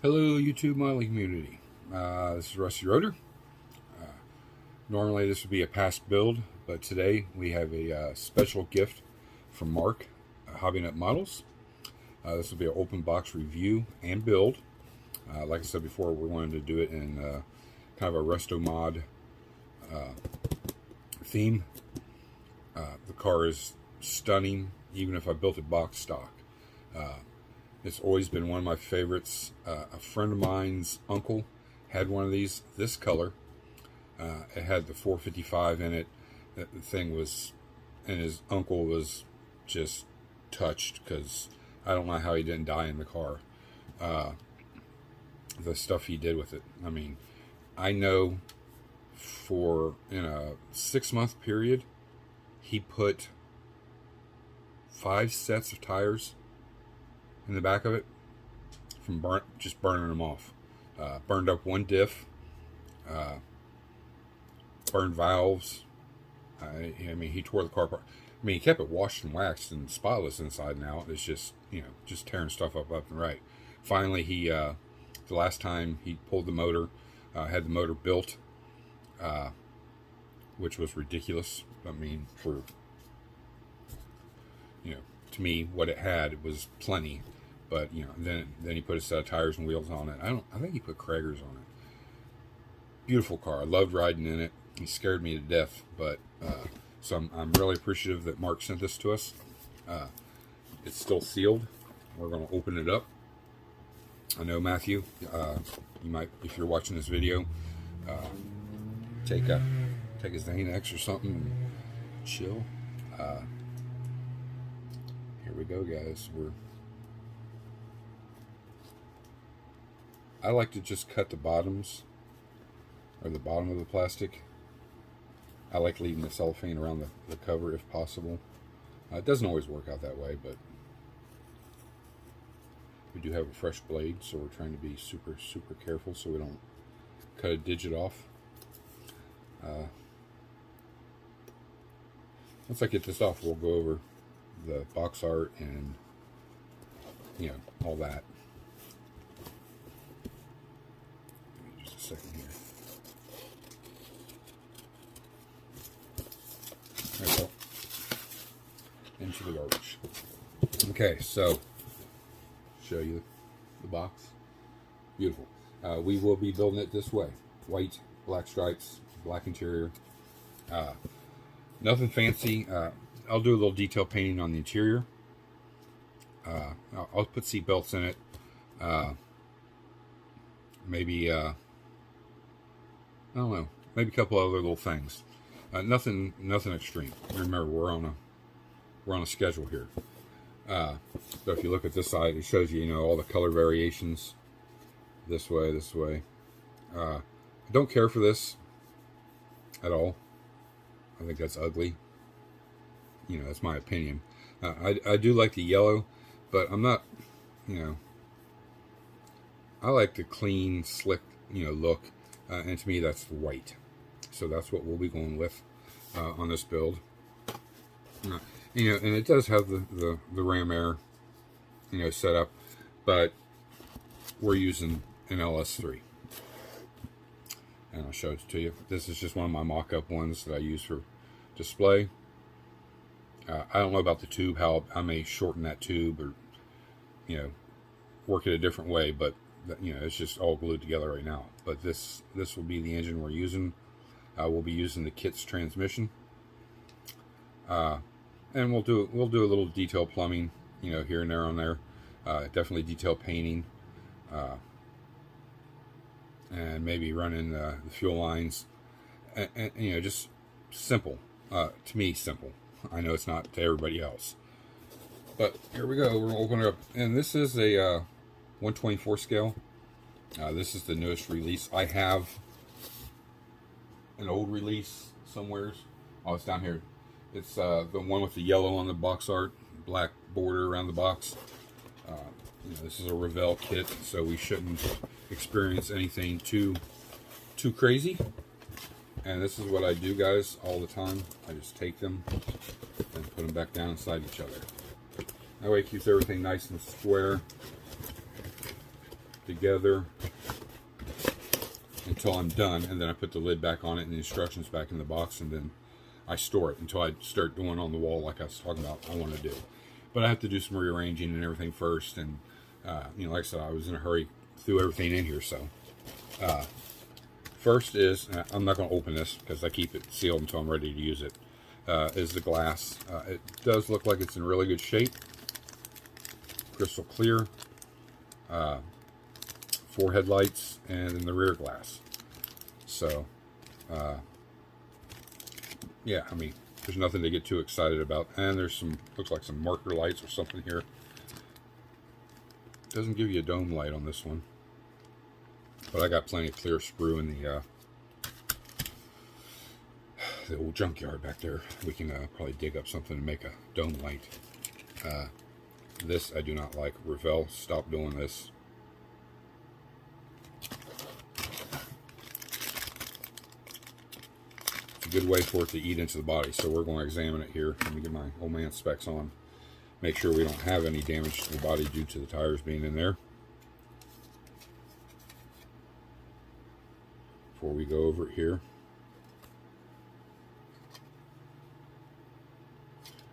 Hello, YouTube modeling community. This is Rusty Rotor. Normally this would be a past build, but today we have a special gift from Mark, Hobby Nut Models. This will be an open box review and build. Like I said before, we wanted to do it in kind of a resto mod theme. The car is stunning, even if I built it box stock. It's always been one of my favorites. A friend of mine's uncle had one of these, this color. It had the 455 in it. The thing was, and his uncle was just touched because I don't know how he didn't die in the car. The stuff he did with it. I mean, I know in a 6-month period, he put 5 sets of tires in the back of it from just burning them off. Burned up one diff, burned valves. I mean, he tore the car apart. I mean, he kept it washed and waxed and spotless inside and out. It's just, just tearing stuff up and right. Finally, he, the last time he pulled the motor, had the motor built, which was ridiculous. I mean, for, to me, what it had was plenty. But then he put a set of tires and wheels on it. I think he put Krager's on it. Beautiful car. I loved riding in it. He scared me to death, but so I'm really appreciative that Mark sent this to us. It's still sealed. We're going to open it up. I know Matthew, you might, if you're watching this video, take a Xanax or something and chill. Here we go, guys. I like to just cut the bottoms, or the bottom of the plastic. I like leaving the cellophane around the cover if possible. It doesn't always work out that way, but we do have a fresh blade, so we're trying to be super, super careful so we don't cut a digit off. Once I get this off, we'll go over the box art and, all that. Second here. There we go. Into the garbage. Okay, so show you the box. Beautiful. We will be building it this way: white, black stripes, black interior. Nothing fancy. I'll do a little detail painting on the interior. I'll put seat belts in it. Maybe. I don't know, maybe a couple other little things. Nothing extreme. Remember, we're on a schedule here. So if you look at this side, it shows you, all the color variations. This way. I don't care for this at all. I think that's ugly. That's my opinion. I do like the yellow, but I'm not. I like the clean, slick, look. And to me, that's white. So that's what we'll be going with on this build. And it does have the ram air, set up, but we're using an LS3. And I'll show it to you. This is just one of my mock-up ones that I use for display. I don't know about the tube, how I may shorten that tube or, work it a different way, but it's just all glued together right now. But this will be the engine we're using. We'll be using the Kit's transmission, and we'll do a little detail plumbing, here and there on there. Definitely detail painting, and maybe running the fuel lines, and just simple. To me, simple. I know it's not to everybody else, but here we go. We're gonna open it up, and this is a 1/24 scale. This is the newest release. I have an old release somewhere. Oh, it's down here. It's the one with the yellow on the box art, black border around the box. This is a Revell kit, so we shouldn't experience anything too crazy. And this is what I do, guys, all the time. I just take them and put them back down inside each other. That way it keeps everything nice and square. together until I'm done, and then I put the lid back on it and the instructions back in the box, and then I store it until I start doing on the wall like I was talking about I want to do. But I have to do some rearranging and everything first, and you know, like I said, I was in a hurry, threw everything in here. So first is, I'm not going to open this because I keep it sealed until I'm ready to use it, is the glass. It does look like it's in really good shape, crystal clear, 4 headlights, and then the rear glass. So yeah, I mean, there's nothing to get too excited about. And there's some, looks like some marker lights or something here. Doesn't give you a dome light on this one, but I got plenty of clear sprue in the old junkyard back there. We can probably dig up something to make a dome light. This I do not like. Revell, stop doing this. It's a good way for it to eat into the body, so we're going to examine it here. Let me get my old man specs on. Make sure we don't have any damage to the body due to the tires being in there. Before we go over it here.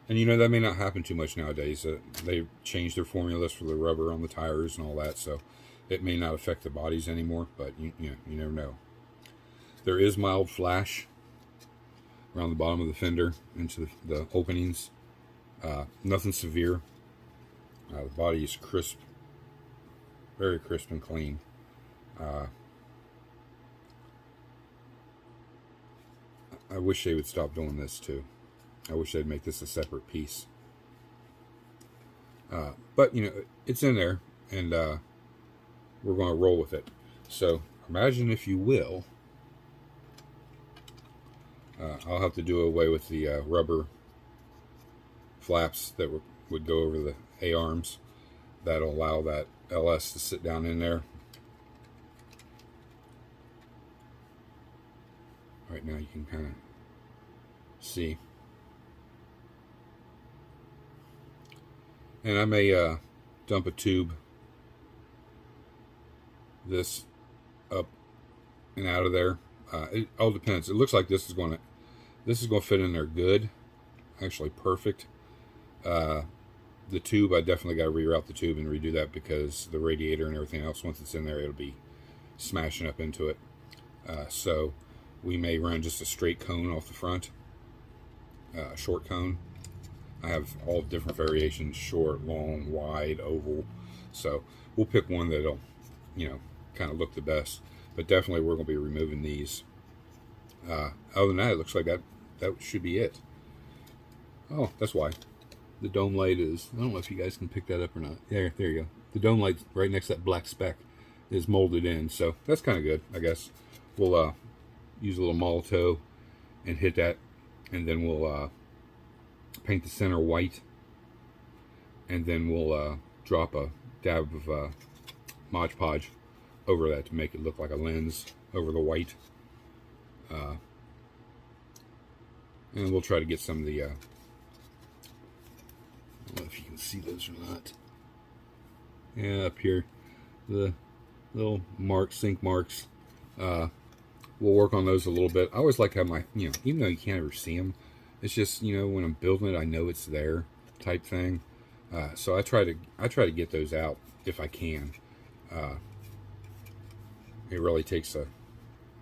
And you know, that may not happen too much nowadays. They've changed their formulas for the rubber on the tires and all that, so it may not affect the bodies anymore, but you never know. There is mild flash around the bottom of the fender into the openings. Nothing severe. The body is crisp, very crisp and clean. I wish they would stop doing this too. I wish they'd make this a separate piece. But you know, it's in there, and we're going to roll with it. So imagine, if you will, I'll have to do away with the rubber flaps that would go over the A-arms. That'll allow that LS to sit down in there. Right now you can kind of see. And I may dump a tube this up and out of there. It all depends. It looks like this is going to fit in there good, actually perfect. The tube, I definitely got to reroute the tube and redo that, because the radiator and everything else, once it's in there, it'll be smashing up into it. So we may run just a straight cone off the front, short cone. I have all different variations: short, long, wide, oval. So we'll pick one that'll, you know, kind of look the best. But definitely we're going to be removing these. Other than that, it looks like that should be it. Oh, that's why. The dome light is, I don't know if you guys can pick that up or not. There you go. The dome light right next to that black speck is molded in. So that's kind of good, I guess. We'll use a little Molotow and hit that. And then we'll paint the center white. And then we'll drop a dab of Mod Podge over that to make it look like a lens over the white. And we'll try to get some of the, I don't know if you can see those or not. Yeah, up here, the little marks, sink marks. We'll work on those a little bit. I always like to have my, you know, even though you can't ever see them, it's just, you know, when I'm building it, I know it's there type thing. So I try to get those out if I can. It really takes a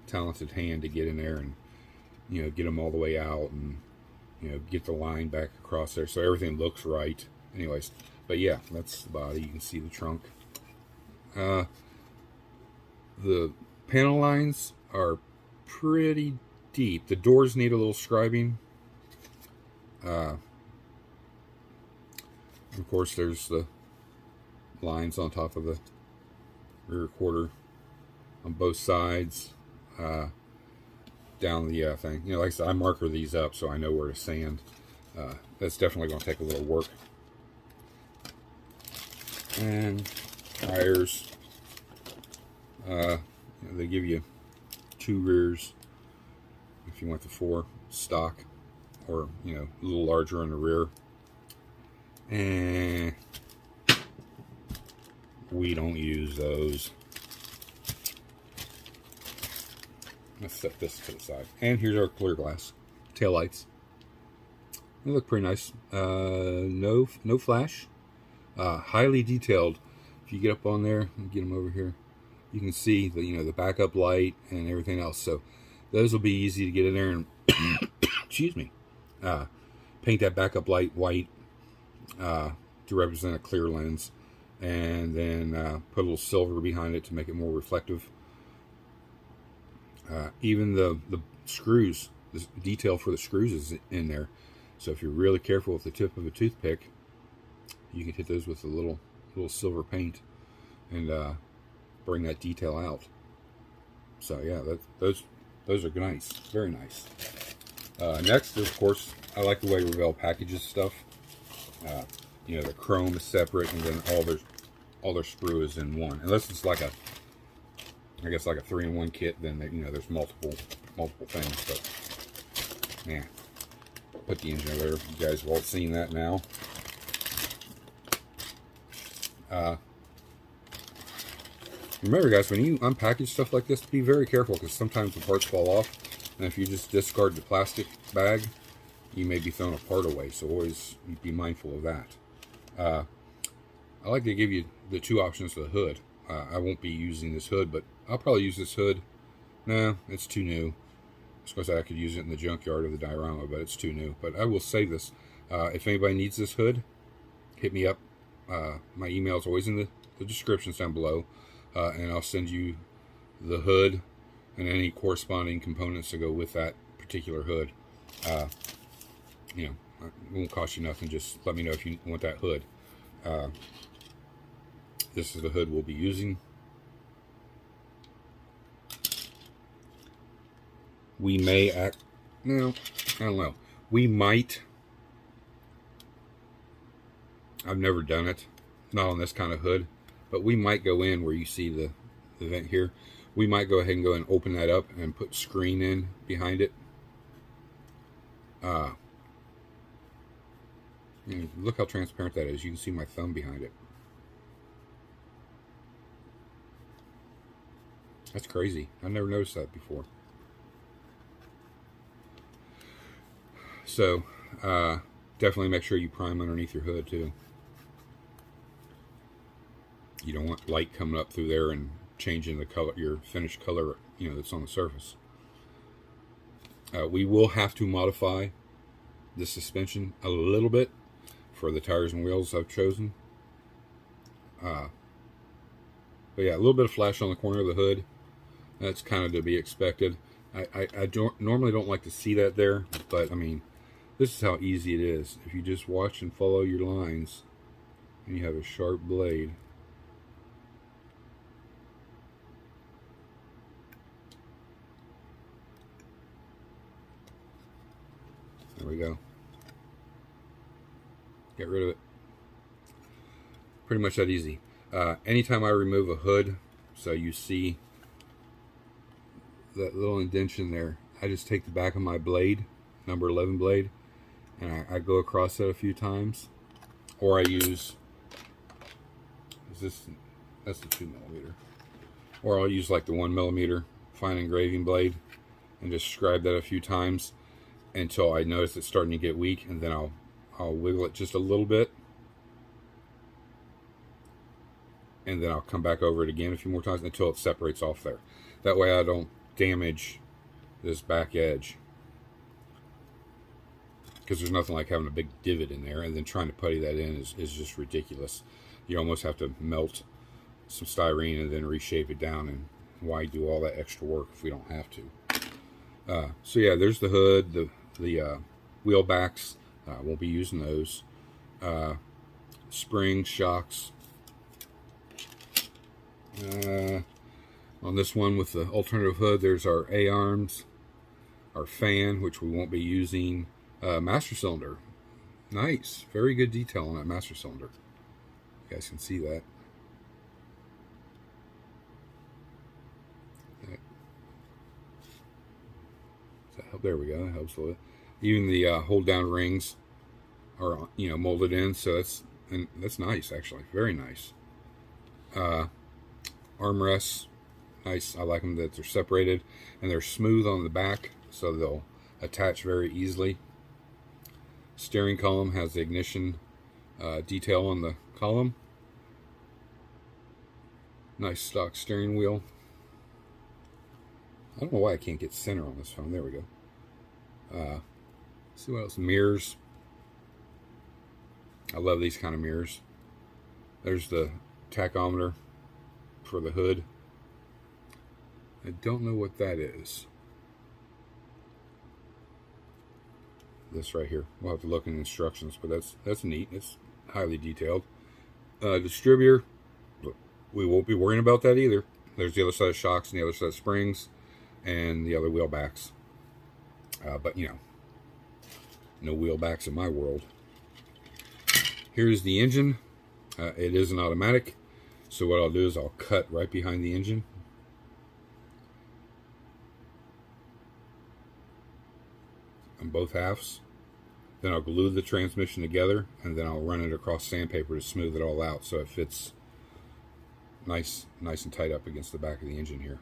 talented hand to get in there and, you know, get them all the way out and, you know, get the line back across there so everything looks right. Anyways, but yeah, that's the body. You can see the trunk. The panel lines are pretty deep. The doors need a little scribing. Of course, there's the lines on top of the rear quarter on both sides. Down the thing. You know, like I said, I marker these up so I know where to sand. That's definitely going to take a little work. And tires. You know, they give you 2 rears if you want the 4 stock, or, you know, a little larger in the rear. And we don't use those. Let's set this to the side. And here's our clear glass tail lights. They look pretty nice. No flash. Highly detailed. If you get up on there and get them over here, you can see the the backup light and everything else. So those will be easy to get in there and excuse me, paint that backup light white to represent a clear lens, and then put a little silver behind it to make it more reflective. Even the screws, the detail for the screws is in there. So if you're really careful with the tip of a toothpick, you can hit those with a little silver paint and bring that detail out. So yeah, those are nice, very nice. Next, of course, I like the way Revell packages stuff. The chrome is separate, and then all their sprue is in one. Unless it's like I guess like a 3-in-1 kit, then there's multiple things. But man, put the engine over there. You guys have all seen that now. Remember, guys, when you unpackage stuff like this, be very careful, because sometimes the parts fall off, and if you just discard the plastic bag, you may be throwing a part away. So always be mindful of that. I like to give you the two options for the hood. I won't be using this hood, but I'll probably use this hood. No, it's too new. I suppose I could use it in the junkyard of the diorama, but it's too new. But I will save this. If anybody needs this hood, hit me up. My email is always in the descriptions down below, and I'll send you the hood and any corresponding components to go with that particular hood. It won't cost you nothing. Just let me know if you want that hood. This is the hood we'll be using. We may no, I don't know. We might. I've never done it, not on this kind of hood, but we might go in where you see the vent here. We might go ahead and go and open that up and put screen in behind it. Look how transparent that is. You can see my thumb behind it. That's crazy. I've never noticed that before. So, definitely make sure you prime underneath your hood too. You don't want light coming up through there and changing the color, your finished color, that's on the surface. We will have to modify the suspension a little bit for the tires and wheels I've chosen. But yeah, a little bit of flash on the corner of the hood. That's kind of to be expected. I normally don't like to see that there, but I mean, this is how easy it is. If you just watch and follow your lines, and you have a sharp blade. There we go. Get rid of it. Pretty much that easy. Anytime I remove a hood, so you see that little indentation there, I just take the back of my blade, number 11 blade, and I go across it a few times. Or I use, that's the 2mm. Or I'll use like the 1mm fine engraving blade and just scribe that a few times until I notice it's starting to get weak, and then I'll wiggle it just a little bit, and then I'll come back over it again a few more times until it separates off there. That way I don't damage this back edge, because there's nothing like having a big divot in there and then trying to putty that in is just ridiculous. You almost have to melt some styrene and then reshape it down, and why do all that extra work if we don't have to? So yeah, there's the hood, the wheel backs. Won't be using those. Springs, shocks. On this one with the alternative hood, there's our A-arms, our fan, which we won't be using. Master cylinder. Nice. Very good detail on that master cylinder. You guys can see that. Does that help? There we go. That helps with it. Even the hold down rings are molded in, so that's nice actually. Very nice. Armrests. Nice. I like them that they're separated and they're smooth on the back, so they'll attach very easily. Steering column has the ignition detail on the column. Nice stock steering wheel. I don't know why I can't get center on this phone. There we go. See what else? Mirrors. I love these kind of mirrors. There's the tachometer for the hood. I don't know what that is. This right here. We'll have to look in the instructions, but that's neat. It's highly detailed. Distributor. We won't be worrying about that either. There's the other set of shocks and the other set of springs and the other wheel backs. But you know, no wheel backs in my world. Here's the engine. It is an automatic. So what I'll do is I'll cut right behind the engine. On both halves. Then I'll glue the transmission together, and then I'll run it across sandpaper to smooth it all out so it fits nice and tight up against the back of the engine here.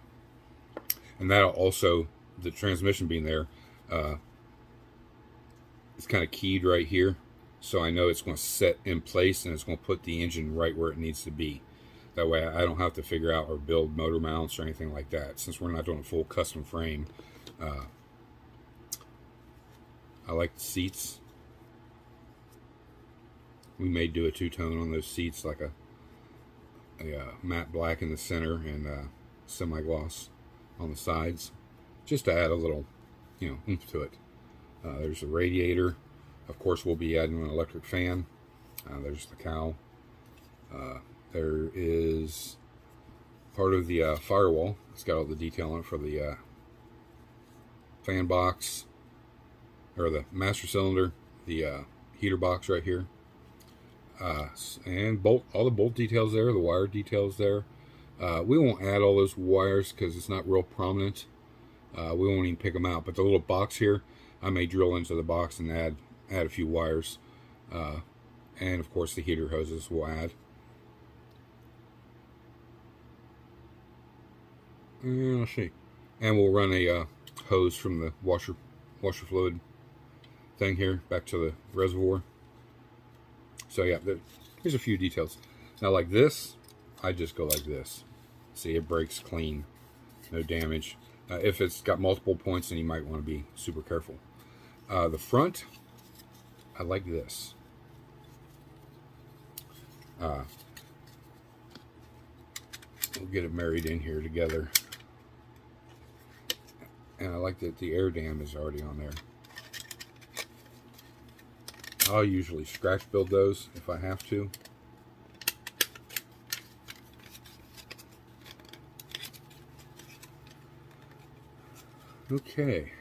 And that'll also, the transmission being there, it's kind of keyed right here, so I know it's going to set in place and it's going to put the engine right where it needs to be. That way I don't have to figure out or build motor mounts or anything like that, since we're not doing a full custom frame. I like the seats. We may do a two-tone on those seats, like a matte black in the center and semi-gloss on the sides, just to add a little, you know, oomph to it. There's a radiator. Of course, we'll be adding an electric fan. There's the cowl. There is part of the firewall. It's got all the detail on it for the fan box, or the master cylinder, the heater box right here. And all the bolt details there, the wire details there. We won't add all those wires because it's not real prominent. We won't even pick them out. But the little box here, I may drill into the box and add a few wires. And of course the heater hoses we'll add. And let's see. And we'll run a hose from the washer fluid thing here back to the reservoir. So yeah, here's a few details. Now like this, I just go like this. See, it breaks clean, no damage. If it's got multiple points, then you might want to be super careful. The front, I like this. We'll get it married in here together. And I like that the air dam is already on there. I'll usually scratch build those if I have to. Okay.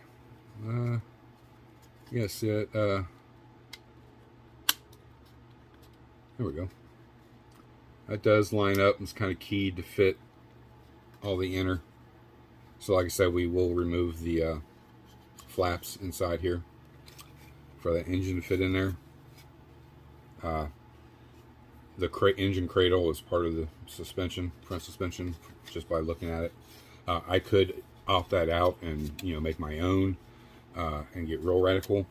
Yes, there we go. That does line up. It's kind of keyed to fit all the inner. So like I said, we will remove the flaps inside here for that engine to fit in there. The engine cradle is part of the suspension, front suspension, just by looking at it. I could opt that out and, you know, make my own and get real radical.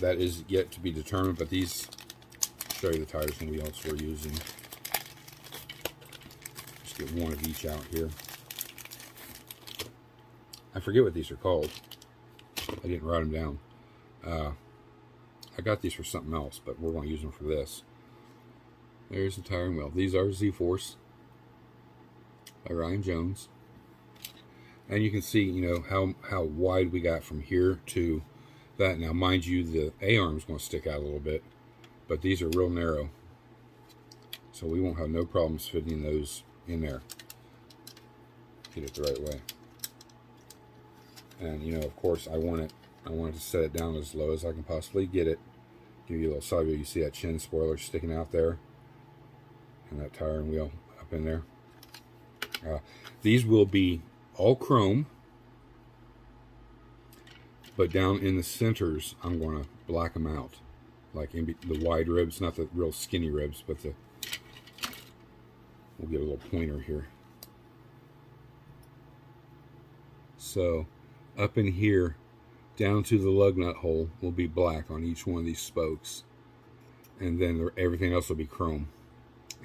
That is yet to be determined, but these, I'll show you the tires and wheels we're using. Just get one of each out here. I forget what these are called. I didn't write them down. I got these for something else, but we're going to use them for this. There's the tire and wheel. These are Z-Force by Ryan Jones. And you can see, you know, how wide we got from here to that. Now, mind you, the A-arm is going to stick out a little bit, but these are real narrow. So we won't have no problems fitting those in there. Get it the right way. And, you know, of course, I wanted to set it down as low as I can possibly get it. Give you a little side view. You see that chin spoiler sticking out there, and that tire and wheel up in there. These will be all chrome, but down in the centers, I'm going to black them out, like in the wide ribs, not the real skinny ribs, but we'll get a little pointer here. So up in here, down to the lug nut hole, will be black on each one of these spokes. And then everything else will be chrome.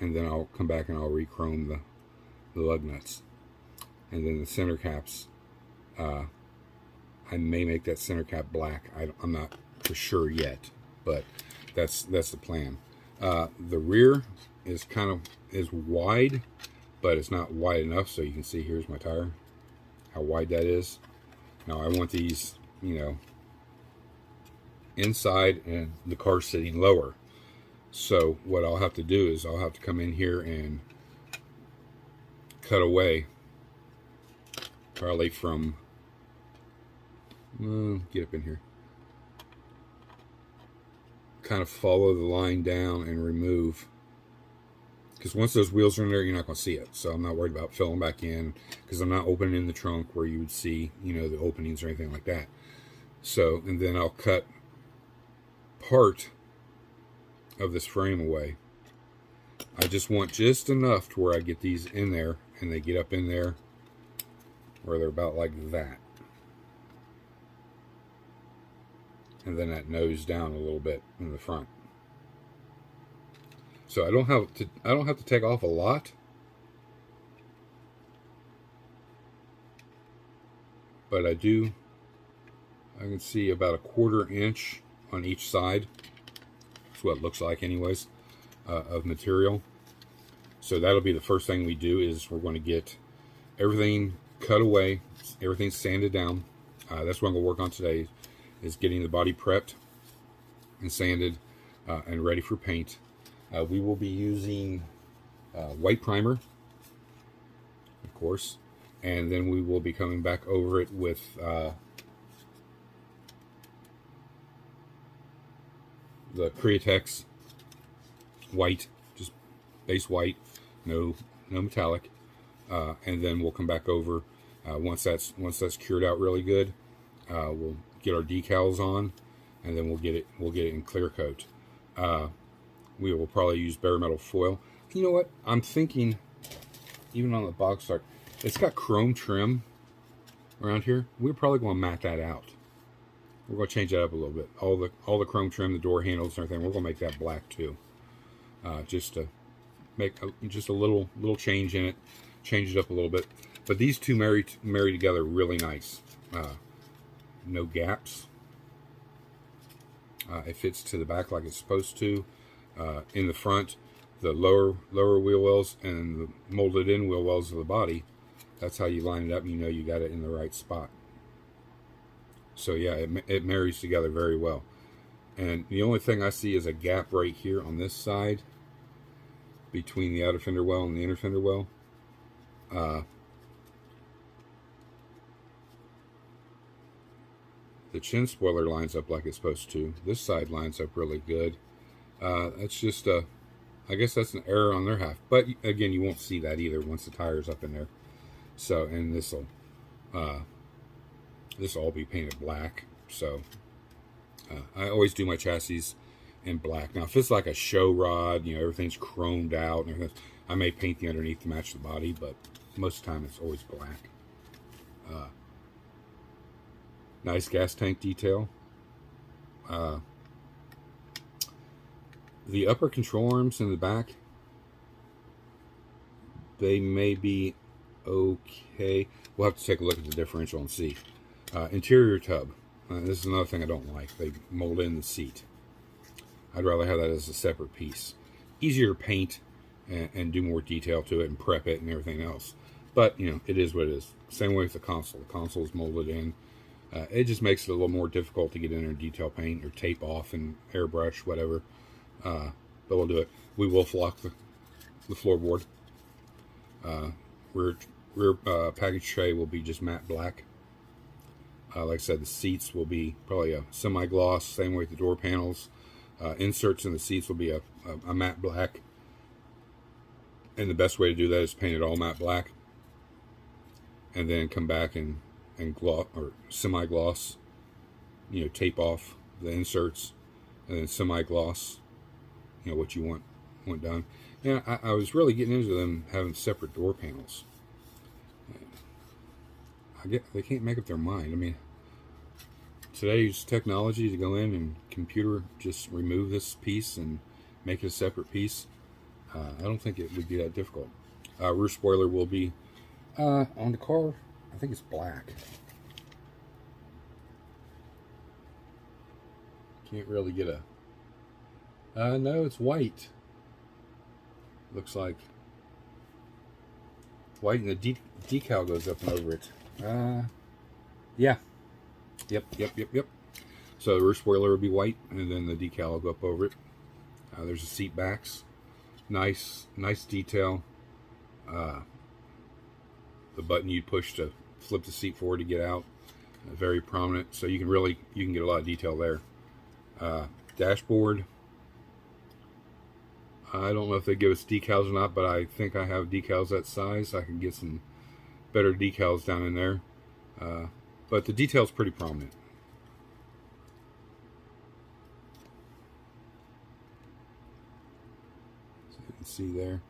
And then I'll come back and I'll re-chrome the lug nuts. And then the center caps, I may make that center cap black. I'm not for sure yet, but that's the plan. The rear is is wide, but it's not wide enough. So you can see, here's my tire, how wide that is. Now I want these, you know, inside and the car sitting lower. So what I'll have to do is I'll have to come in here and cut away, probably from, get up in here, kind of follow the line down and remove, because once those wheels are in there, you're not going to see it. So I'm not worried about filling back in, because I'm not opening the trunk where you would see, you know, the openings or anything like that. So, and then I'll cut part of this frame away. I just want just enough to where I get these in there and they get up in there where they're about like that. And then that nose down a little bit in the front. So I don't have to take off a lot. But I can see about a 1/4 inch on each side. That's what it looks like anyways, of material. So that'll be the first thing we do, is we're going to get everything cut away, everything sanded down. That's what I'm going to work on today, is getting the body prepped and sanded and ready for paint. We will be using white primer, of course, and then we will be coming back over it with the Createx white, just base white, no metallic, and then we'll come back over once that's cured out really good. We'll get our decals on, and then we'll get it in clear coat. We will probably use bare metal foil. You know what? I'm thinking, even on the box art, it's got chrome trim around here. We're probably going to matte that out. We're going to change that up a little bit. All the chrome trim, the door handles and everything, we're going to make that black too. Just to make just a little change in it, change it up a little bit. But these two marry together really nice. No gaps. It fits to the back like it's supposed to. In the front, the lower wheel wells and the molded in wheel wells of the body, that's how you line it up and you know you got it in the right spot. So yeah, it marries together very well. And the only thing I see is a gap right here on this side between the outer fender well and the inner fender well. The chin spoiler lines up like it's supposed to. This side lines up really good. That's just I guess that's an error on their half. But again, you won't see that either once the tire's up in there. So, and this'll all be painted black. So I always do my chassis in black. Now, if it's like a show rod, you know, everything's chromed out and everything, I may paint the underneath to match the body, but most of the time it's always black. Nice gas tank detail. The upper control arms in the back, they may be okay. We'll have to take a look at the differential and see. Interior tub. This is another thing I don't like. They mold in the seat. I'd rather have that as a separate piece. Easier to paint and do more detail to it and prep it and everything else. But, you know, it is what it is. Same way with the console. The console is molded in. It just makes it a little more difficult to get in there and detail paint or tape off and airbrush, whatever. But we'll do it. We will flock the floorboard. Rear package tray will be just matte black. Like I said, the seats will be probably a semi-gloss, same way with the door panels. Inserts in the seats will be a matte black. And the best way to do that is paint it all matte black. And then come back and gloss or semi-gloss, you know, tape off the inserts, and then semi-gloss, you know, what you want done. Yeah, I was really getting into them having separate door panels. I get they can't make up their mind. I mean, today's technology to go in and computer just remove this piece and make it a separate piece. I don't think it would be that difficult. Rear spoiler will be on the car. I think it's black. Can't really get a. No, it's white. Looks like white, and the decal goes up and over it. Yeah. Yep. So the rear spoiler will be white, and then the decal will go up over it. There's the seat backs. Nice detail. The button you push to flip the seat forward to get out, very prominent. So you can get a lot of detail there. Dashboard. I don't know if they give us decals or not, but I think I have decals that size. I can get some better decals down in there. But the detail's pretty prominent. So you can see there.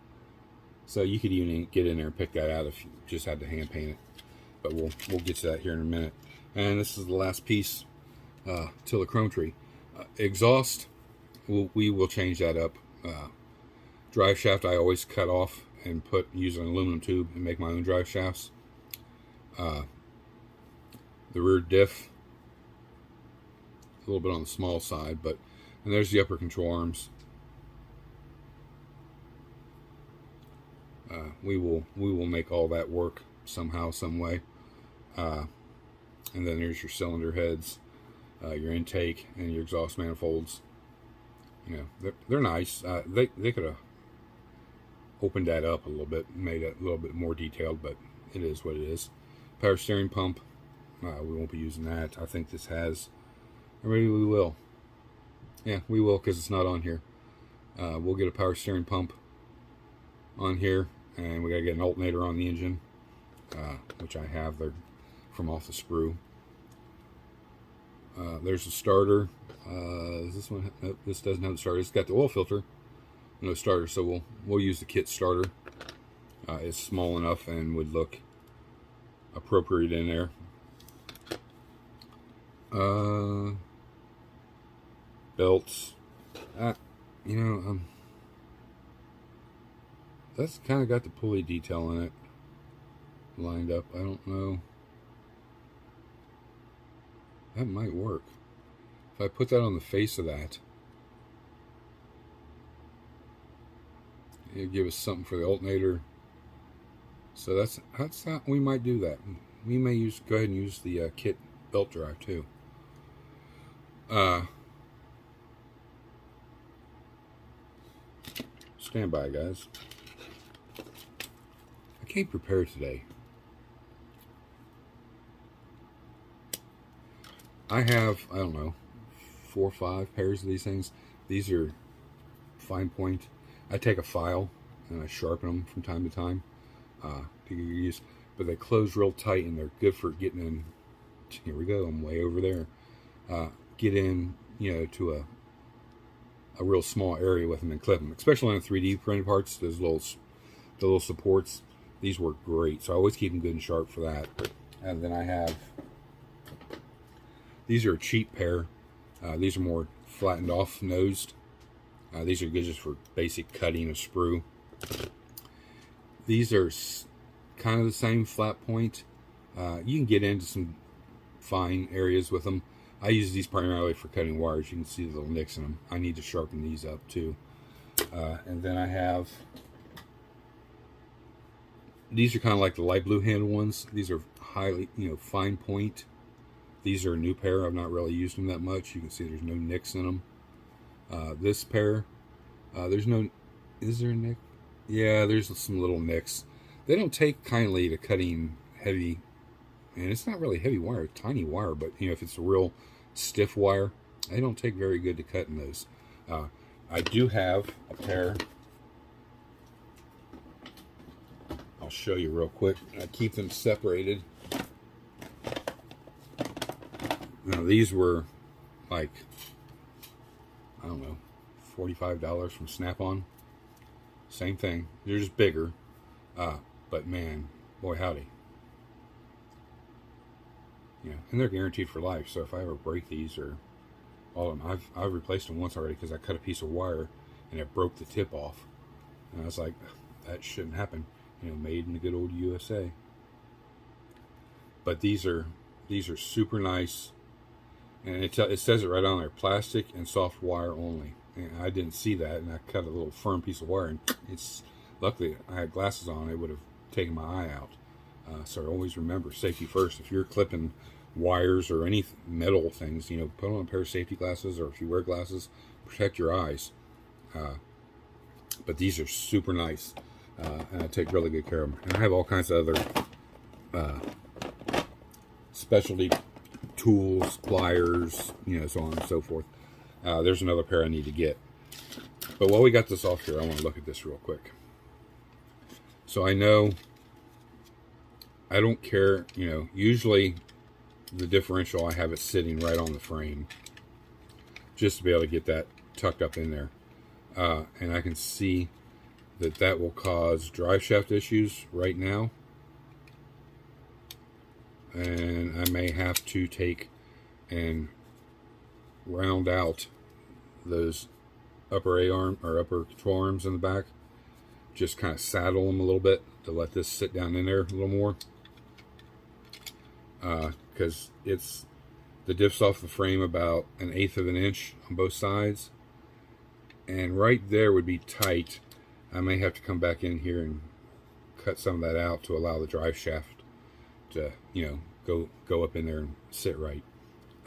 So you could even get in there and pick that out if you just had to hand paint it. But we'll get to that here in a minute. And this is the last piece till the chrome tree. Exhaust, we will change that up. Drive shaft I always cut off and use an aluminum tube and make my own drive shafts. The rear diff, a little bit on the small side, and there's the upper control arms. We will make all that work somehow, some way. And then there's your cylinder heads, your intake, and your exhaust manifolds. You know, they're nice. They could have opened that up a little bit, made it a little bit more detailed, but it is what it is. Power steering pump. We won't be using that. I think this has, or maybe we will. Yeah, we will, because it's not on here. We'll get a power steering pump on here, and we gotta get an alternator on the engine, which I have there from off the sprue. There's a starter. This one, nope, this doesn't have the starter. It's got the oil filter, no starter, so we'll use the kit starter. It's small enough and would look appropriate in there. Belts. You know, that's kind of got the pulley detail in it lined up. I don't know. That might work. If I put that on the face of that, it'll give us something for the alternator. So that's how we might do that. We may go ahead and use the kit belt drive too. Stand by, guys. I came prepared today. I have, I don't know, 4 or 5 pairs of these things. These are fine point. I take a file and I sharpen them from time to time to use, but they close real tight and they're good for getting in. Here we go. I'm way over there. Get in, you know, to a real small area with them and clip them, especially on 3D printed parts. Those the little supports. These work great, so I always keep them good and sharp for that. And then I have, these are a cheap pair. These are more flattened off nosed. These are good just for basic cutting of sprue. These are kind of the same flat point. You can get into some fine areas with them. I use these primarily for cutting wires. You can see the little nicks in them. I need to sharpen these up too. And then I have, these are kind of like the light blue handle ones. These are highly, you know, fine point. These are a new pair. I've not really used them that much. You can see there's no nicks in them. This pair, there's no, is there a nick? Yeah, there's some little nicks. They don't take kindly to cutting heavy, and it's not really heavy wire, tiny wire, but you know, if it's a real stiff wire, they don't take very good to cutting those. I do have a pair. I'll show you real quick. I keep them separated. Now these were like, I don't know, $45 from Snap-on. Same thing. They're just bigger. But man, boy howdy. and they're guaranteed for life. So if I ever break these or all of them, I've replaced them once already because I cut a piece of wire and it broke the tip off, and I was like, that shouldn't happen. Made in the good old USA. But these are super nice, and it says it right on there: plastic and soft wire only. And I didn't see that, and I cut a little firm piece of wire, and it's luckily I had glasses on; it would have taken my eye out. So always remember safety first. If you're clipping wires or any metal things, put on a pair of safety glasses, or if you wear glasses, protect your eyes. But these are super nice, and I take really good care of them. And I have all kinds of other specialty tools, pliers, so on and so forth. There's another pair I need to get. But while we got this off here, I want to look at this real quick. So I know I don't care, usually the differential, I have it sitting right on the frame just to be able to get that tucked up in there. And I can see that will cause drive shaft issues right now. And I may have to take and round out those upper A-arm or upper control arms in the back. Just kind of saddle them a little bit to let this sit down in there a little more. Because the diff's off the frame about 1/8 of an inch on both sides. And right there would be tight. I may have to come back in here and cut some of that out to allow the drive shaft to, go up in there and sit right.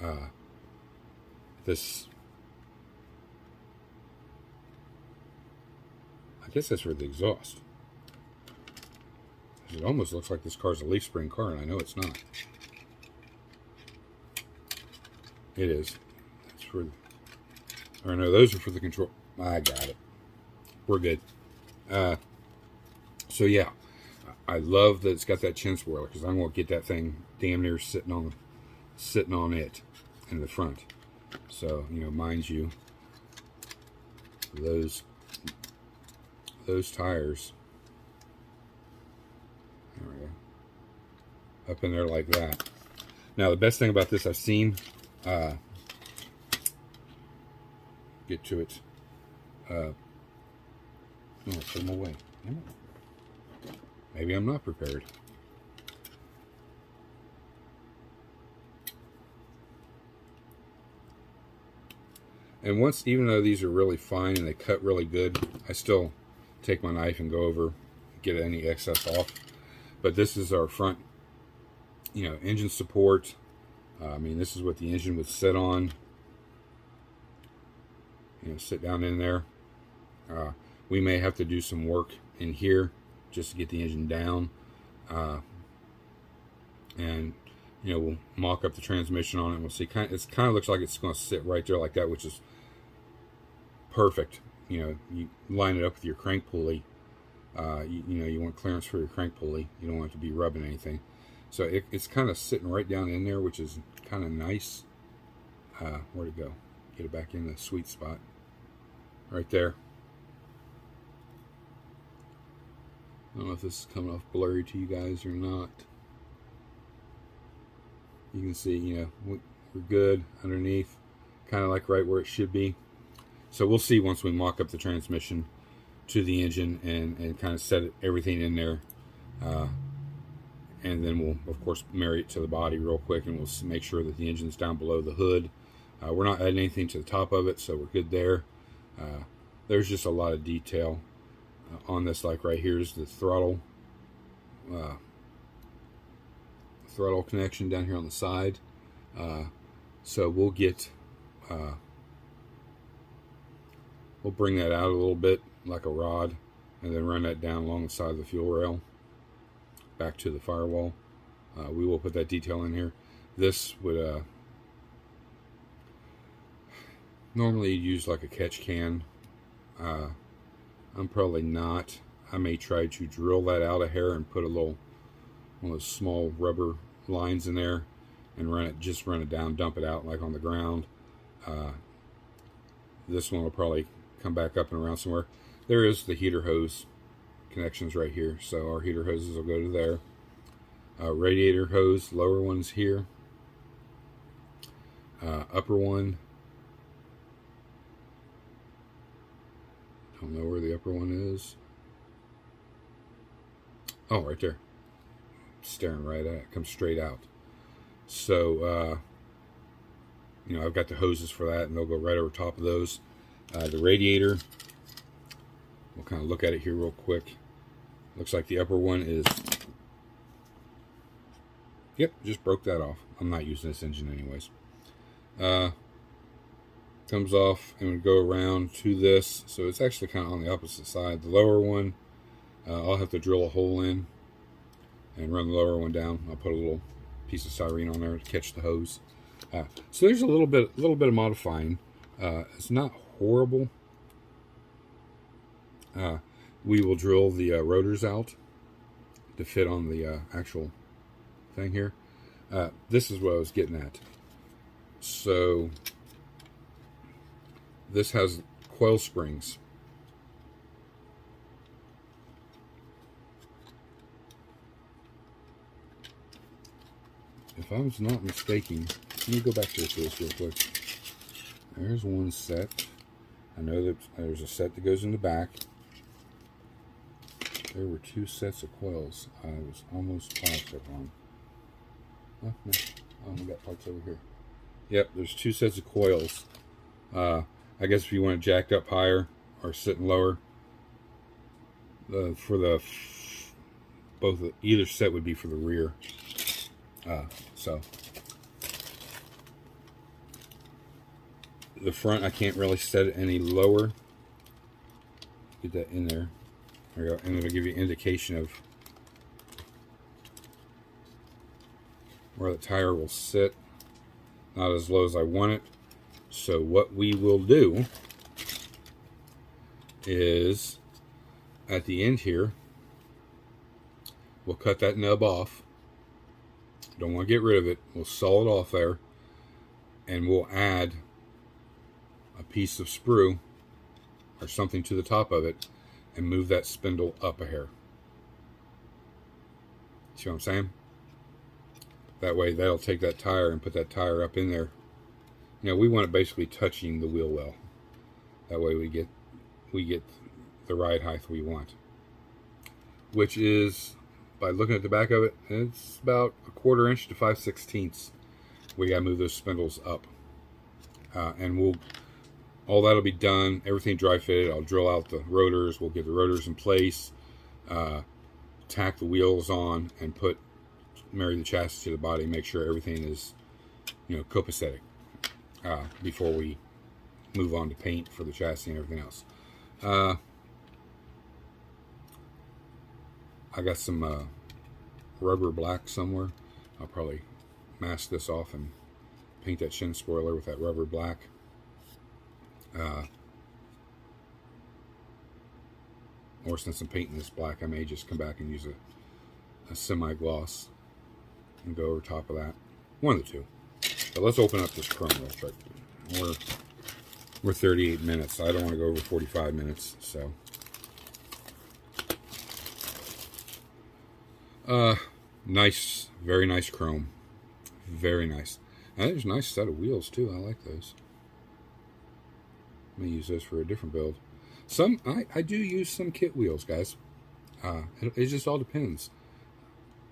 I guess that's for the exhaust. It almost looks like this car's a leaf spring car, and I know it's not. It is. That's for, or no, those are for the control. I got it. We're good. So yeah, I love that it's got that chin spoiler, because I'm going to get that thing damn near sitting on it in the front. So, mind you, those tires, there we go, up in there like that. Now the best thing about this I've seen, get to it, oh, put them away. Maybe I'm not prepared. And even though these are really fine and they cut really good, I still take my knife and go over, get any excess off. But this is our front, engine support. This is what the engine would sit on. Sit down in there. We may have to do some work in here just to get the engine down. And we'll mock up the transmission on it, and we'll see. It kind of looks like it's going to sit right there like that, which is perfect. You line it up with your crank pulley. You want clearance for your crank pulley. You don't want it to be rubbing anything. So it's kind of sitting right down in there, which is kind of nice. Where'd it go? Get it back in the sweet spot. Right there. I don't know if this is coming off blurry to you guys or not. You can see, we're good underneath, kind of like right where it should be. So we'll see once we mock up the transmission to the engine and kind of set everything in there. And then we'll, of course, marry it to the body real quick, and we'll make sure that the engine's down below the hood. We're not adding anything to the top of it, so we're good there. There's just a lot of detail on this. Like right here is the throttle connection down here on the side. So we'll bring that out a little bit like a rod, and then run that down along the side of the fuel rail back to the firewall. We will put that detail in here. This would normally use like a catch can. I'm probably not. I may try to drill that out a hair and put one of those small rubber lines in there and run it down, dump it out like on the ground. This one will probably come back up and around somewhere. There is the heater hose connections right here, so our heater hoses will go to there. Radiator hose, lower ones here, Upper one, don't know where the upper one is. Oh, right there. Staring right at it. Comes straight out. So, you know, I've got the hoses for that, and they'll go right over top of those. The radiator, we'll kind of look at it here real quick. Looks like the upper one is, yep, just broke that off. I'm not using this engine anyways. Comes off and would go around to this, so it's actually kind of on the opposite side. The lower one, I'll have to drill a hole in and run the lower one down. I'll put a little piece of styrene on there to catch the hose. So there's a little bit of modifying. It's not horrible. We will drill the rotors out to fit on the actual thing here. This is what I was getting at. So this has coil springs. If I was not mistaken, let me go back to this real quick. There's one set. I know that there's a set that goes in the back. There were two sets of coils. I was almost positive on. Oh, no. Oh, we got parts over here. Yep, there's two sets of coils. I guess if you want it jacked up higher or sitting lower, either set would be for the rear. So the front, I can't really set it any lower. Get that in there. There we go. And it'll give you an indication of where the tire will sit. Not as low as I want it. So what we will do is at the end here, we'll cut that nub off. Don't want to get rid of it. We'll saw it off there, and we'll add a piece of sprue or something to the top of it and move that spindle up a hair. See what I'm saying? That way that'll take that tire and put that tire up in there. You know, we want it basically touching the wheel well. That way we get the ride height we want. Which is, by looking at the back of it, it's about 1/4 inch to 5/16. We gotta move those spindles up. And all that'll be done, everything dry fitted. I'll drill out the rotors, we'll get the rotors in place, tack the wheels on, and marry the chassis to the body, make sure everything is, you know, copacetic, before we move on to paint for the chassis and everything else. I got some rubber black somewhere. I'll probably mask this off and paint that shin spoiler with that rubber black. Or since I'm painting this black, I may just come back and use a semi-gloss and go over top of that. One of the two. So let's open up this chrome real quick. We're 38 minutes. I don't want to go over 45 minutes, so. Nice, very nice chrome. Very nice. And there's a nice set of wheels too. I like those. I may use those for a different build. I do use some kit wheels, guys. It just all depends.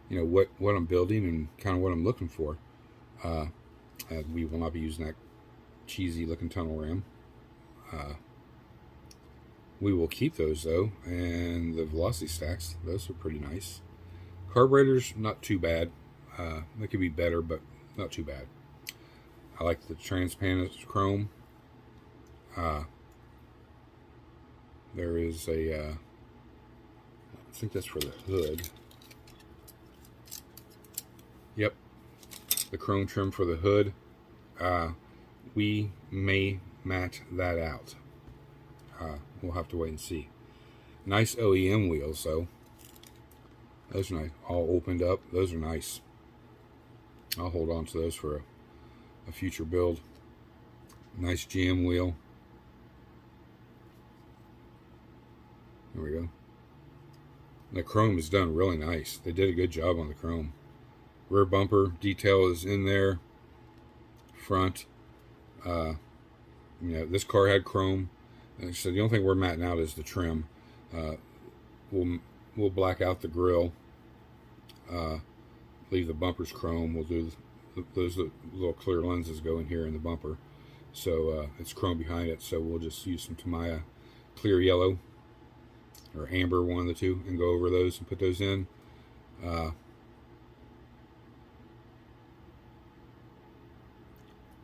You know, what I'm building and kind of what I'm looking for. We will not be using that cheesy looking tunnel ram. We will keep those though, and the velocity stacks, those are pretty nice. Carburetors, not too bad. They could be better, but not too bad. I like the transparent chrome. There is I think that's for the hood. Yep, the chrome trim for the hood. We may matte that out. We'll have to wait and see. Nice OEM wheels though. Those are nice. All opened up. Those are nice. I'll hold on to those for a future build. Nice GM wheel. There we go. The chrome is done really nice. They did a good job on the chrome. Rear bumper detail is in there. Front. You know, this car had chrome. So the only thing we're matting out is the trim. We'll black out the grill. Leave the bumpers chrome. We'll do those little clear lenses go in here in the bumper. So it's chrome behind it. So we'll just use some Tamiya clear yellow or amber, one of the two, and go over those and put those in.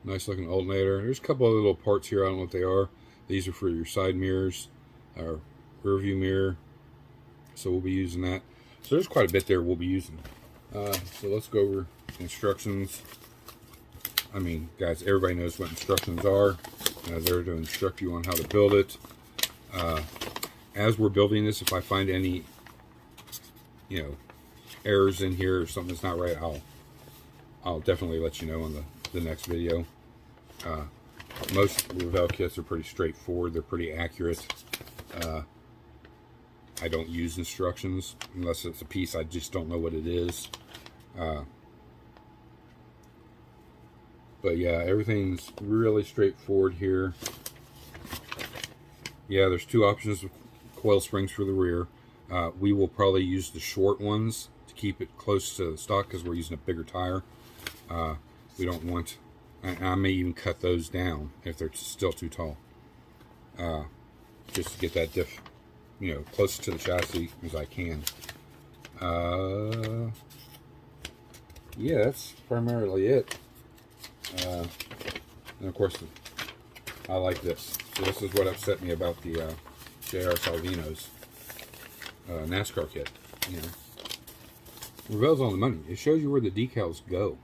Nice looking alternator. There's a couple of little parts here. I don't know what they are. These are for your side mirrors, or rear view mirror. So we'll be using that. So there's quite a bit there we'll be using. So let's go over instructions. I mean, guys, everybody knows what instructions are. They're to instruct you on how to build it. As we're building this, if I find any, you know, errors in here or something that's not right, I'll definitely let you know on the next video. Most revell kits are pretty straightforward. They're pretty accurate. I don't use instructions unless it's a piece I just don't know what it is. But yeah, everything's really straightforward here. Yeah, there's two options of coil springs for the rear. We will probably use the short ones to keep it close to the stock because we're using a bigger tire. We don't want, I may even cut those down if they're still too tall. Just to get that diff, you know, close to the chassis as I can. Yeah, that's primarily it. And of course, I like this. So this is what upset me about the JR Salvino's NASCAR kit. You know, Revell's on the money. It shows you where the decals go.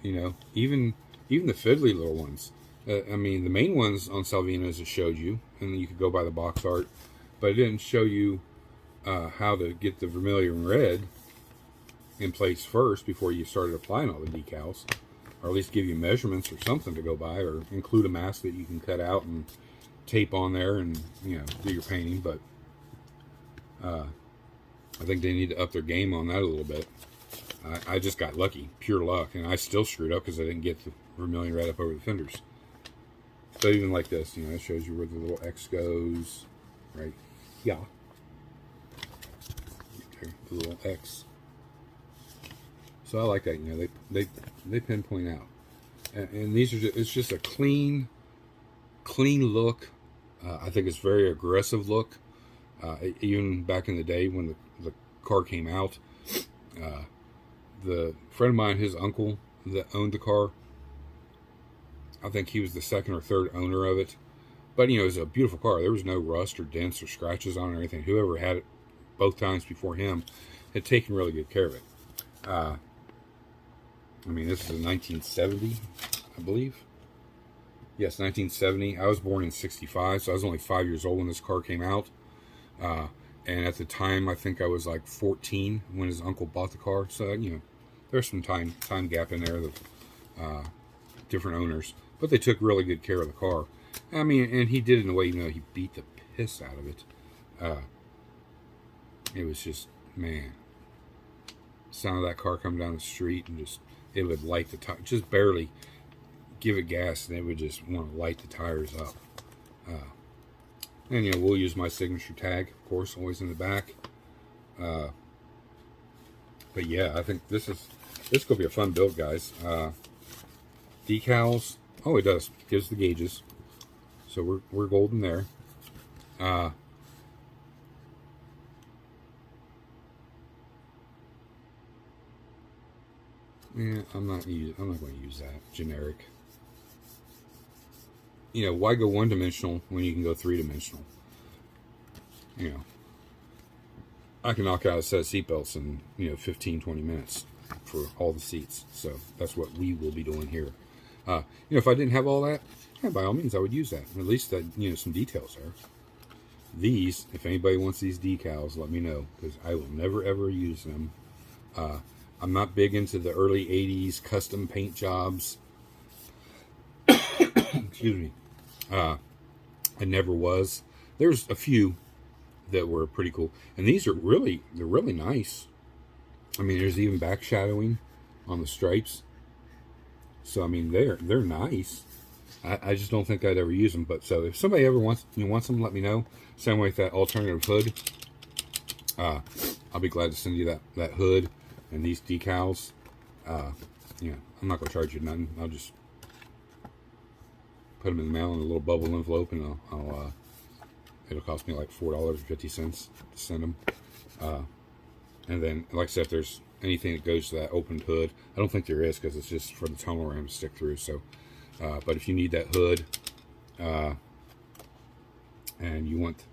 You know, even the fiddly little ones. I mean, the main ones on Salvino's it showed you, and then you could go by the box art, but it didn't show you how to get the vermilion red in place first before you started applying all the decals, or at least give you measurements or something to go by, or include a mask that you can cut out and tape on there and, you know, do your painting. But I think they need to up their game on that a little bit. I just got lucky, pure luck, and I still screwed up because I didn't get the vermilion red up over the fenders. So even like this, you know, it shows you where the little X goes, right? Yeah. Okay, the little X. So I like that, you know, they pinpoint out. And these are just, it's just a clean look. I think it's very aggressive look. Even back in the day when the car came out, the friend of mine, his uncle that owned the car, I think he was the second or third owner of it. But, you know, it was a beautiful car. There was no rust or dents or scratches on it or anything. Whoever had it both times before him had taken really good care of it. I mean, this is a 1970, I believe. Yes, 1970. I was born in 65, so I was only 5 years old when this car came out. And at the time, I think I was like 14 when his uncle bought the car. So, you know, there's some time gap in there of different owners. But they took really good care of the car. I mean, and he did it in a way, even though he beat the piss out of it. It was just, man. Sound of that car come down the street and just, it would light the tire, just barely give it gas and it would just want to light the tires up. And, you know, we'll use my signature tag, of course, always in the back. But yeah, I think this is going to be a fun build, guys. Decals. Oh, it does. Gives the gauges. So we're golden there. Yeah, I'm not going to use that. Generic. You know, why go one-dimensional when you can go three-dimensional? You know, I can knock out a set of seatbelts in, you know, 15, 20 minutes for all the seats. So that's what we will be doing here. You know, if I didn't have all that, yeah, by all means, I would use that. At least that, you know, some details there. These, if anybody wants these decals, let me know, because I will never, ever use them. I'm not big into the early 80s custom paint jobs. Excuse me. I never was. There's a few that were pretty cool. And these are really, they're really nice. I mean, there's even back shadowing on the stripes. So I mean, they're nice. I just don't think I'd ever use them. But so if somebody ever wants them, let me know. Same way with that alternative hood. I'll be glad to send you that hood and these decals. You know, I'm not gonna charge you nothing. I'll just put them in the mail in a little bubble envelope, and I'll it'll cost me like $4.50 to send them. And then, like I said, if there's anything that goes to that opened hood, I don't think there is because it's just for the tunnel ram to stick through. So, but if you need that hood, and you want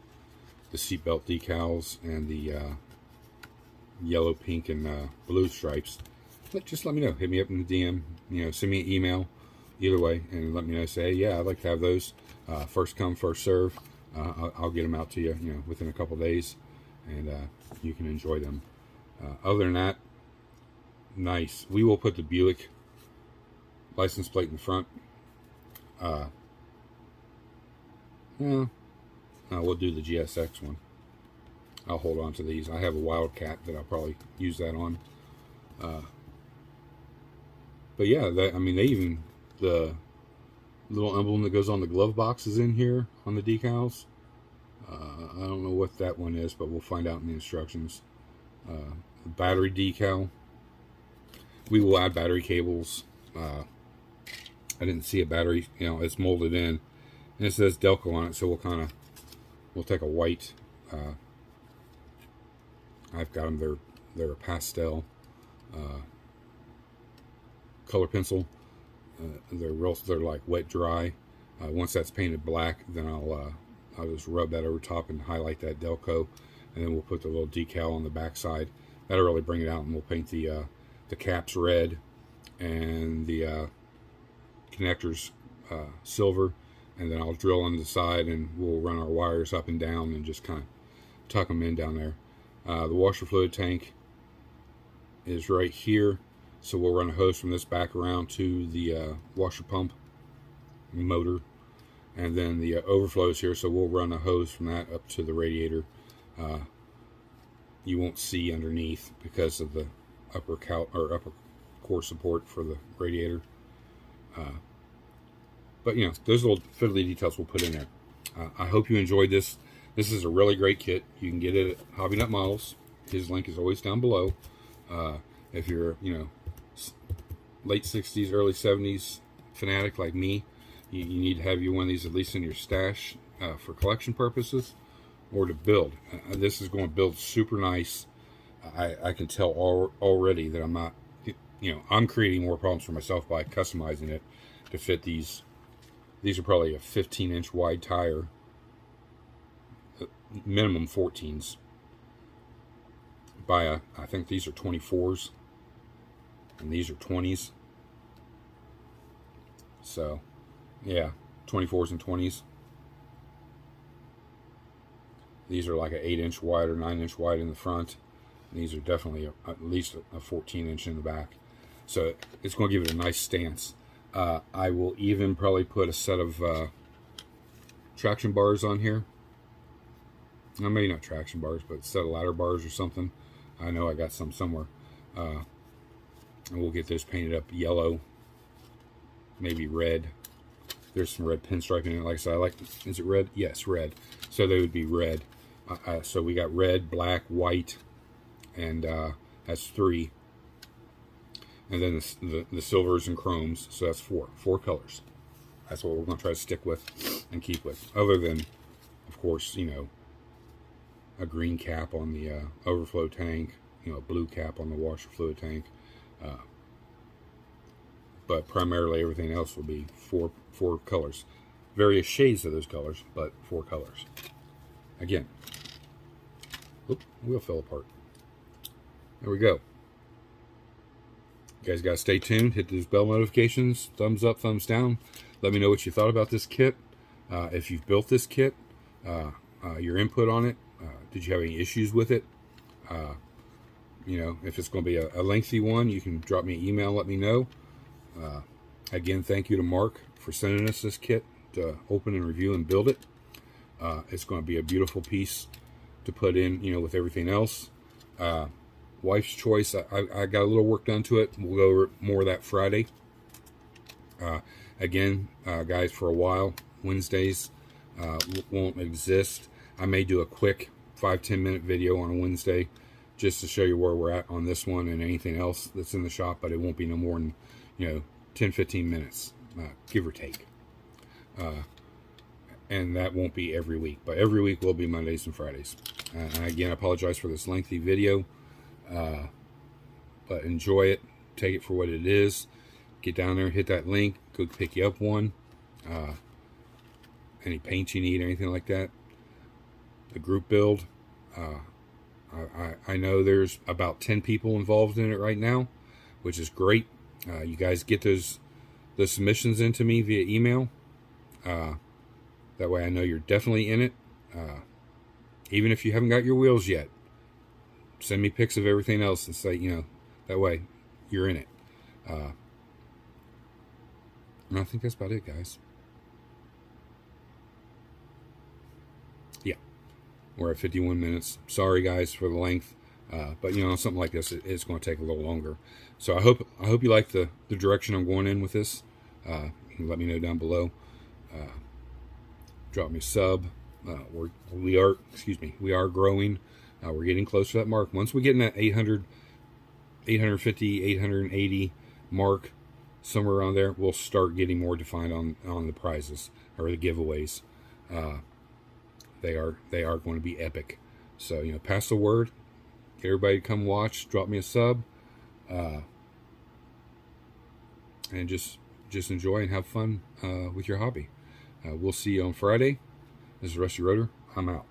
the seatbelt decals and the yellow, pink, and blue stripes, just let me know. Hit me up in the DM. You know, send me an email. Either way, and let me know. Say, hey, yeah, I'd like to have those. First come, first serve. I'll get them out to you, you know, within a couple days, and you can enjoy them. Other than that, nice. We will put the Buick license plate in the front. We'll do the GSX one. I'll hold on to these. I have a Wildcat that I'll probably use that on. But yeah, I mean, they even, the little emblem that goes on the glove box is in here on the decals. I don't know what that one is, but we'll find out in the instructions. The battery decal. We will add battery cables. I didn't see a battery, you know, it's molded in, and it says Delco on it, so we'll take a white. I've got them. They're a pastel color pencil. They're like wet dry. Once that's painted black, then I'll just rub that over top and highlight that Delco, and then we'll put the little decal on the back side. That'll really bring it out, and we'll paint the caps red and the connectors silver, and then I'll drill on the side, and we'll run our wires up and down and just kind of tuck them in down there. The washer fluid tank is right here, so we'll run a hose from this back around to the washer pump motor, and then the overflow is here, so we'll run a hose from that up to the radiator. You won't see underneath because of the upper core support for the radiator. But you know, those little fiddly details we'll put in there. I hope you enjoyed this. This is a really great kit. You can get it at Hobby Nut Models. His link is always down below. If you're, you know, late 60s, early 70s fanatic like me, you need to have you one of these at least in your stash for collection purposes or to build. This is going to build super nice. I can tell already that I'm not, you know, I'm creating more problems for myself by customizing it to fit these. These are probably a 15-inch wide tire, minimum 14s. By I think these are 24s, and these are 20s. So, yeah, 24s and 20s. These are like an 8-inch wide or 9-inch wide in the front. These are definitely at least a 14-inch in the back. So it's going to give it a nice stance. I will even probably put a set of traction bars on here. Well, maybe not traction bars, but a set of ladder bars or something. I know I got some somewhere. And we'll get those painted up yellow, maybe red. There's some red pinstriping in it. Like I said, is it red? Yes, red. So they would be red. So we got red, black, white, and that's 3. And then the silvers and chromes, so that's 4 colors. That's what we're going to try to stick with and keep with. Other than, of course, you know, a green cap on the overflow tank, you know, a blue cap on the washer fluid tank. But primarily everything else will be 4 colors. Various shades of those colors, but 4 colors. Again, wheel fell apart. There we go. You guys got to stay tuned. Hit those bell notifications. Thumbs up, thumbs down. Let me know what you thought about this kit. If you've built this kit, your input on it. Did you have any issues with it? You know, if it's going to be a lengthy one, you can drop me an email, let me know. Again, thank you to Mark for sending us this kit to open and review and build it. It's going to be a beautiful piece to put in, you know, with everything else. Wife's choice, I got a little work done to it. We'll go over more of that Friday. Again, guys, for a while, Wednesdays won't exist. I may do a quick 5-10 minute video on a Wednesday just to show you where we're at on this one and anything else that's in the shop, but it won't be no more than 10-15 minutes, give or take. And that won't be every week, but every week will be Mondays and Fridays. And again, I apologize for this lengthy video, but enjoy it, take it for what it is. Get down there, hit that link, go pick you up one. Any paint you need, anything like that. The group build, I know there's about 10 people involved in it right now, which is great. You guys get the submissions into me via email. That way I know you're definitely in it. Even if you haven't got your wheels yet, send me pics of everything else and say, that way you're in it. And I think that's about it, guys. Yeah, we're at 51 minutes. Sorry, guys, for the length. But something like this, it's going to take a little longer. So I hope you like the direction I'm going in with this. You can let me know down below. Drop me a sub. We are growing. We're getting close to that mark. Once we get in that 800, 850, 880 mark, somewhere around there, we'll start getting more defined on the prizes or the giveaways. They are going to be epic. So pass the word. Get everybody to come watch. Drop me a sub. And just enjoy and have fun with your hobby. We'll see you on Friday. This is Rusty Rotor. I'm out.